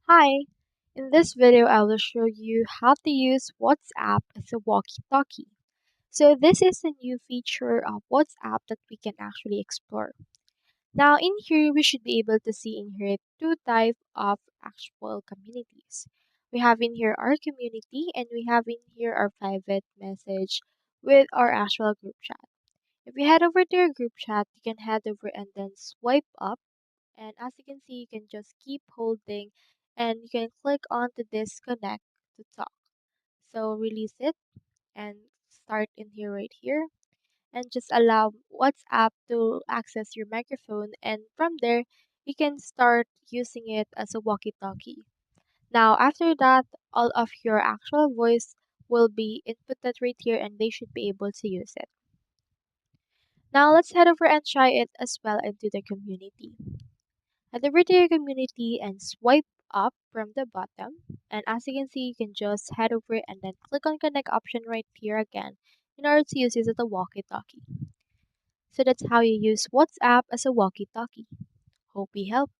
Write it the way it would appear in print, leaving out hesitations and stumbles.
Hi, in this video I will show you how to use WhatsApp as a walkie-talkie. So this is a new feature of WhatsApp that we can actually explore. Now in here we should be able to see in here two types of actual communities. We have in here our community and we have in here our private message with our actual group chat. If we head over to your group chat, you can head over and then swipe up, and as you can see you can just keep holding and you can click on to disconnect to talk. So release it and start in here right here and just allow WhatsApp to access your microphone, and from there you can start using it as a walkie-talkie. Now after that, all of your actual voice will be inputted right here and they should be able to use it. Now let's head over and try it as well into the community. Head over to your community and swipe up from the bottom. And as you can see, you can just head over and then click on connect option right here again in order to use this as a walkie-talkie. So that's how you use WhatsApp as a walkie-talkie. Hope we help.